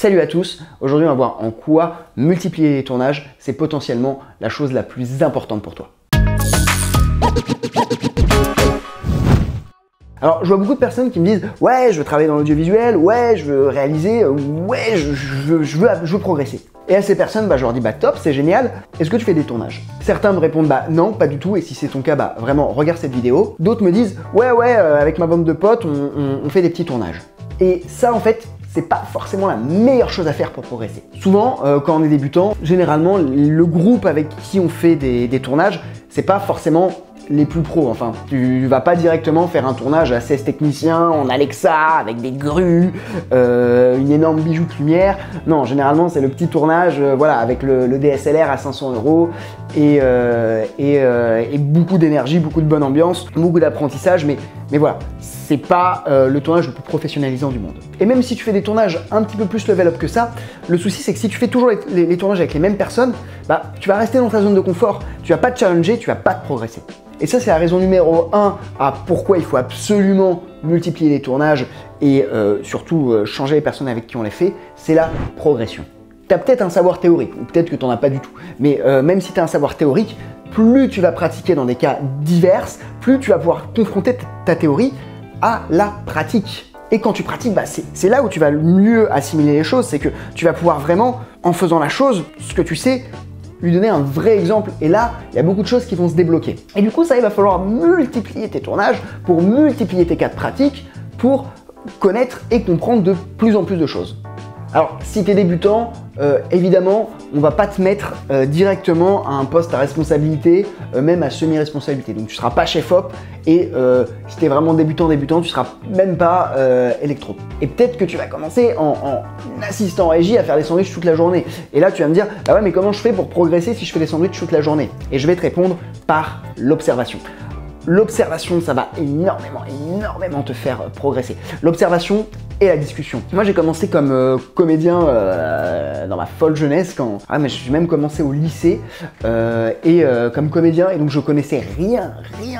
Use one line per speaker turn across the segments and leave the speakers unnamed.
Salut à tous, aujourd'hui on va voir en quoi multiplier les tournages, c'est potentiellement la chose la plus importante pour toi. Alors je vois beaucoup de personnes qui me disent « Ouais, je veux travailler dans l'audiovisuel, ouais, je veux réaliser, ouais, je veux progresser ». Et à ces personnes, je leur dis « Top, c'est génial, est-ce que tu fais des tournages ?» Certains me répondent « Non, pas du tout, et si c'est ton cas, vraiment, regarde cette vidéo ». D'autres me disent « Ouais, avec ma bande de potes, on fait des petits tournages ». Et ça, en fait, c'est pas forcément la meilleure chose à faire pour progresser. Souvent, quand on est débutant, généralement, le groupe avec qui on fait des tournages, c'est pas forcément les plus pros. Enfin, tu vas pas directement faire un tournage à 16 techniciens en Alexa, avec des grues, une énorme bijou de lumière. Non, généralement, c'est le petit tournage, voilà, avec le DSLR à 500 € et beaucoup d'énergie, beaucoup de bonne ambiance, beaucoup d'apprentissage, mais voilà, c'est pas le tournage le plus professionnalisant du monde. Et même si tu fais des tournages un petit peu plus level up que ça, le souci c'est que si tu fais toujours les tournages avec les mêmes personnes, tu vas rester dans ta zone de confort, tu vas pas te challenger, tu vas pas te progresser. Et ça, c'est la raison numéro 1 à pourquoi il faut absolument multiplier les tournages et surtout changer les personnes avec qui on les fait, c'est la progression. Tu as peut-être un savoir théorique, ou peut-être que tu n'en as pas du tout, mais même si tu as un savoir théorique, plus tu vas pratiquer dans des cas divers, plus tu vas pouvoir confronter ta théorie à la pratique. Et quand tu pratiques, c'est là où tu vas le mieux assimiler les choses, c'est que tu vas pouvoir vraiment, en faisant la chose, ce que tu sais, lui donner un vrai exemple. Et là, il y a beaucoup de choses qui vont se débloquer. Et du coup, ça, il va falloir multiplier tes tournages pour multiplier tes cas de pratique pour connaître et comprendre de plus en plus de choses. Alors, si tu es débutant, évidemment, on va pas te mettre directement à un poste à responsabilité, même à semi-responsabilité. Donc, tu seras pas chef-op et si tu es vraiment débutant, tu seras même pas électro. Et peut-être que tu vas commencer en assistant régie à faire des sandwichs toute la journée. Et là, tu vas me dire, bah ouais, mais comment je fais pour progresser si je fais des sandwichs toute la journée? Et je vais te répondre par l'observation. L'observation, ça va énormément te faire progresser. L'observation et la discussion. Moi, j'ai commencé comme comédien dans ma folle jeunesse, mais j'ai même commencé au lycée comme comédien, et donc je connaissais rien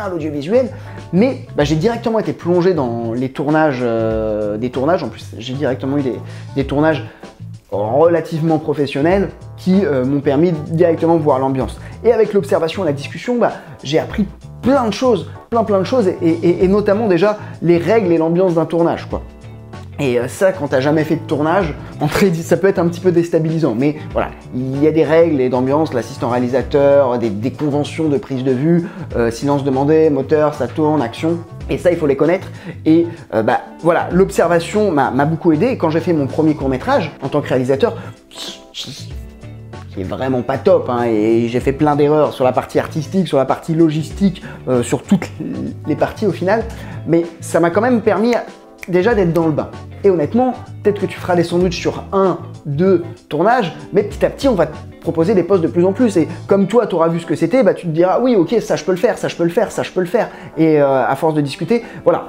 à l'audiovisuel, mais j'ai directement été plongé dans les tournages, des tournages. En plus, j'ai directement eu des tournages relativement professionnels qui m'ont permis directement de voir l'ambiance. Et avec l'observation et la discussion, j'ai appris plein de choses, plein de choses, et notamment déjà les règles et l'ambiance d'un tournage, quoi. Et ça, quand t'as jamais fait de tournage, ça peut être un petit peu déstabilisant, mais voilà, il y a des règles et d'ambiance, l'assistant réalisateur, des conventions de prise de vue, silence demandé, moteur, ça tourne, action, et ça, il faut les connaître. Et voilà, l'observation m'a beaucoup aidé, et quand j'ai fait mon premier court-métrage en tant que réalisateur, qui est vraiment pas top, et j'ai fait plein d'erreurs sur la partie artistique, sur la partie logistique, sur toutes les parties au final, mais ça m'a quand même permis déjà d'être dans le bain. Et honnêtement, peut-être que tu feras des sandwichs sur 1, 2 tournages, mais petit à petit, on va te proposer des postes de plus en plus. Et comme toi, tu auras vu ce que c'était, tu te diras, oui, ok, ça je peux le faire, ça je peux le faire, ça je peux le faire. Et à force de discuter, voilà.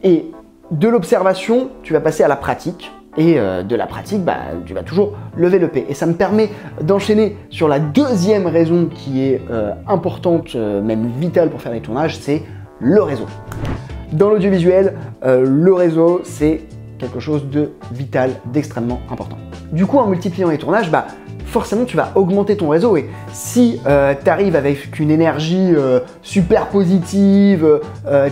Et de l'observation, tu vas passer à la pratique. Et de la pratique, tu vas toujours lever le P. Et ça me permet d'enchaîner sur la deuxième raison qui est importante, même vitale pour faire des tournages, c'est le réseau. Dans l'audiovisuel, le réseau, c'est quelque chose de vital, d'extrêmement important. Du coup, en multipliant les tournages, forcément, tu vas augmenter ton réseau. Et si tu arrives avec une énergie super positive,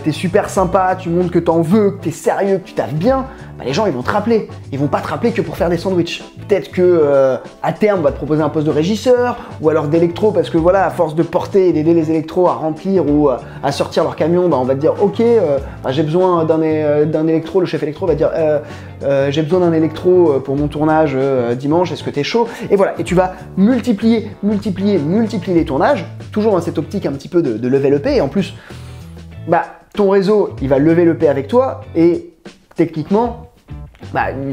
tu es super sympa, tu montres que tu en veux, que tu es sérieux, que tu taffes bien, les gens, ils vont te rappeler. Ils vont pas te rappeler que pour faire des sandwichs. Peut-être que à terme, on va te proposer un poste de régisseur ou alors d'électro, parce que voilà, à force de porter et d'aider les électros à remplir ou à sortir leur camion, on va te dire ok, j'ai besoin d'un électro. Le chef électro va dire j'ai besoin d'un électro pour mon tournage dimanche, est-ce que tu es chaud? Et voilà, et tu vas multiplier les tournages, toujours dans cette optique un petit peu de lever le P. Et en plus, ton réseau, il va lever le P avec toi, et techniquement,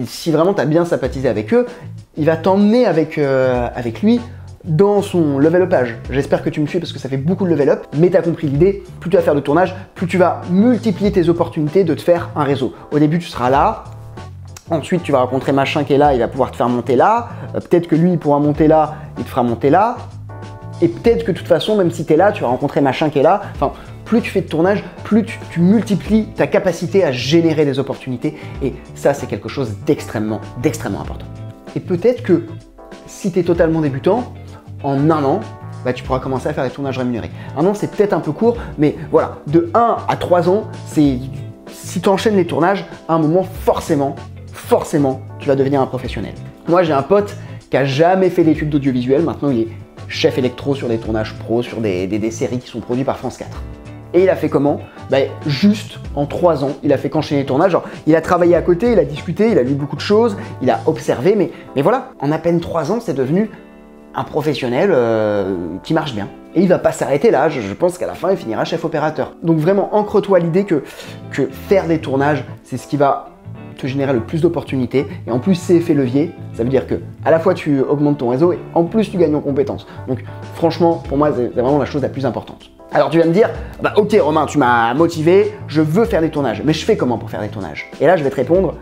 si vraiment tu as bien sympathisé avec eux, il va t'emmener avec lui dans son level upage. J'espère que tu me suis parce que ça fait beaucoup de level up, mais tu as compris l'idée. Plus tu vas faire de tournage, plus tu vas multiplier tes opportunités de te faire un réseau. Au début, tu seras là. Ensuite, tu vas rencontrer machin qui est là, il va pouvoir te faire monter là. Peut-être que lui, il pourra monter là, il te fera monter là. Et peut-être que de toute façon, même si tu es là, tu vas rencontrer machin qui est là. Enfin, plus tu fais de tournage, plus tu multiplies ta capacité à générer des opportunités. Et ça, c'est quelque chose d'extrêmement important. Et peut-être que si tu es totalement débutant, en un an, bah, tu pourras commencer à faire des tournages rémunérés. Un an, c'est peut-être un peu court, mais voilà, de 1 à 3 ans, si tu enchaînes les tournages, à un moment, forcément, tu vas devenir un professionnel. Moi, j'ai un pote qui a jamais fait d'études d'audiovisuel. Maintenant, il est chef électro sur des tournages pro, sur des séries qui sont produites par France 4. Et il a fait comment? Bah, juste en 3 ans, il a fait qu'enchaîner les tournages. Genre, il a travaillé à côté, il a discuté, il a lu beaucoup de choses, il a observé, mais voilà, en à peine 3 ans, c'est devenu un professionnel qui marche bien. Et il va pas s'arrêter là, je pense qu'à la fin, il finira chef opérateur. Donc vraiment, ancre-toi l'idée que faire des tournages, c'est ce qui va te générer le plus d'opportunités. Et en plus, c'est effet levier, ça veut dire que à la fois tu augmentes ton réseau et en plus tu gagnes en compétences. Donc franchement, pour moi, c'est vraiment la chose la plus importante. Alors tu vas me dire, bah ok Romain, tu m'as motivé, je veux faire des tournages, mais je fais comment pour faire des tournages? Et là, je vais te répondre,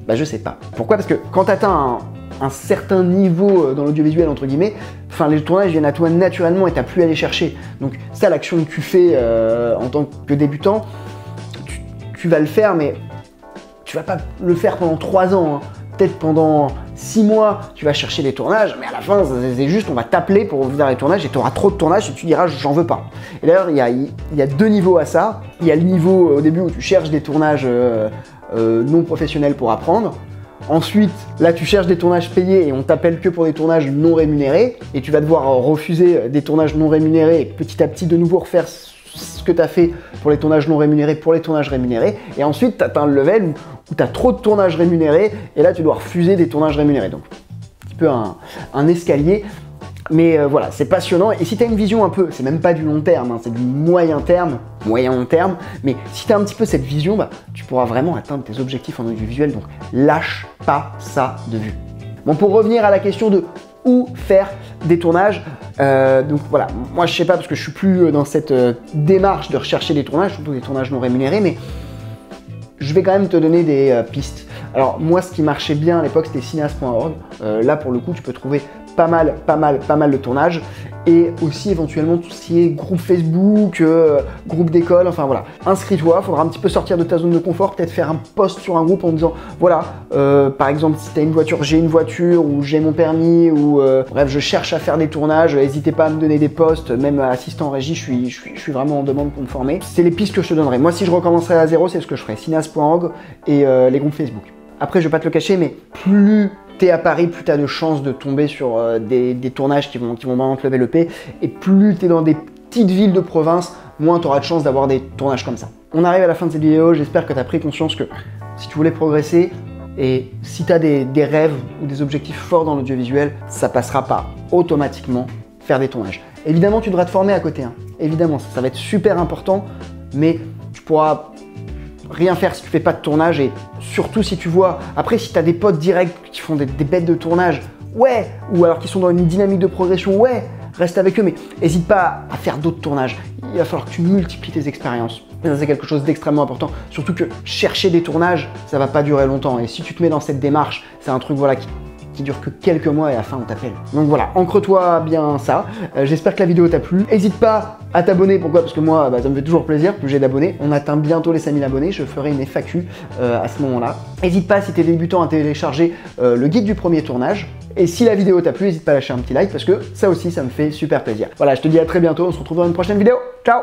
bah je sais pas. Pourquoi? Parce que quand tu atteins un certain niveau dans l'audiovisuel, entre guillemets, enfin les tournages viennent à toi naturellement et tu n'as plus à les chercher. Donc ça, l'action que tu fais en tant que débutant, tu vas le faire, mais tu vas pas le faire pendant 3 ans. Hein. Peut-être pendant 6 mois, tu vas chercher des tournages, mais à la fin, c'est juste, on va t'appeler pour faire les tournages et tu auras trop de tournages et tu diras, j'en veux pas. Et d'ailleurs, il y a 2 niveaux à ça. Il y a le niveau au début où tu cherches des tournages non professionnels pour apprendre. Ensuite, là, tu cherches des tournages payés et on t'appelle que pour des tournages non rémunérés et tu vas devoir refuser des tournages non rémunérés et petit à petit de nouveau refaire ce que tu as fait pour les tournages non rémunérés pour les tournages rémunérés. Et ensuite, tu atteins le level où tu as trop de tournages rémunérés et là, tu dois refuser des tournages rémunérés. Donc, un petit peu un escalier. Mais voilà, c'est passionnant. Et si tu as une vision un peu, c'est même pas du long terme, hein, c'est du moyen long terme, mais si tu as un petit peu cette vision, bah, tu pourras vraiment atteindre tes objectifs en audiovisuel. Donc, lâche pas ça de vue. Bon, pour revenir à la question de où faire des tournages, donc voilà, moi je sais pas parce que je suis plus dans cette démarche de rechercher des tournages, surtout des tournages non rémunérés, mais je vais quand même te donner des pistes. Alors moi, ce qui marchait bien à l'époque, c'était cinéaste.org. Là, pour le coup, tu peux trouver pas mal de tournages et aussi éventuellement tout ce qui est groupe Facebook, groupe d'école, enfin voilà. Inscris-toi, il faudra un petit peu sortir de ta zone de confort, peut-être faire un post sur un groupe en disant voilà, par exemple si tu as une voiture, j'ai une voiture ou j'ai mon permis ou bref, je cherche à faire des tournages, n'hésitez pas à me donner des posts, même assistant en régie, je suis vraiment en demande pour me former. C'est les pistes que je te donnerai. Moi, si je recommencerais à zéro, c'est ce que je ferais, cinéaste.org et les groupes Facebook. Après, je vais pas te le cacher, mais plus t'es à Paris, plus tu as de chances de tomber sur des tournages qui vont vraiment te lever le P. Et plus tu es dans des petites villes de province, moins tu auras de chances d'avoir des tournages comme ça. On arrive à la fin de cette vidéo, j'espère que tu as pris conscience que si tu voulais progresser et si tu as des rêves ou des objectifs forts dans l'audiovisuel, ça passera par automatiquement faire des tournages. Évidemment, tu devras te former à côté, hein. Évidemment, ça va être super important, mais tu pourras rien faire si tu fais pas de tournage et surtout si tu vois, après si tu as des potes directs qui font des bêtes de tournage, ouais, ou alors qui sont dans une dynamique de progression, ouais, reste avec eux, mais n'hésite pas à faire d'autres tournages. Il va falloir que tu multiplies tes expériences. Et ça, c'est quelque chose d'extrêmement important, surtout que chercher des tournages, ça va pas durer longtemps et si tu te mets dans cette démarche, c'est un truc voilà qui dure que quelques mois et à la fin on t'appelle. Donc voilà, ancre-toi bien ça. J'espère que la vidéo t'a plu. N'hésite pas à t'abonner, pourquoi? Parce que moi, bah, ça me fait toujours plaisir, plus j'ai d'abonnés. On atteint bientôt les 5000 abonnés, je ferai une FAQ à ce moment-là. N'hésite pas, si t'es débutant, à télécharger le guide du premier tournage. Et si la vidéo t'a plu, n'hésite pas à lâcher un petit like parce que ça aussi, ça me fait super plaisir. Voilà, je te dis à très bientôt, on se retrouve dans une prochaine vidéo. Ciao!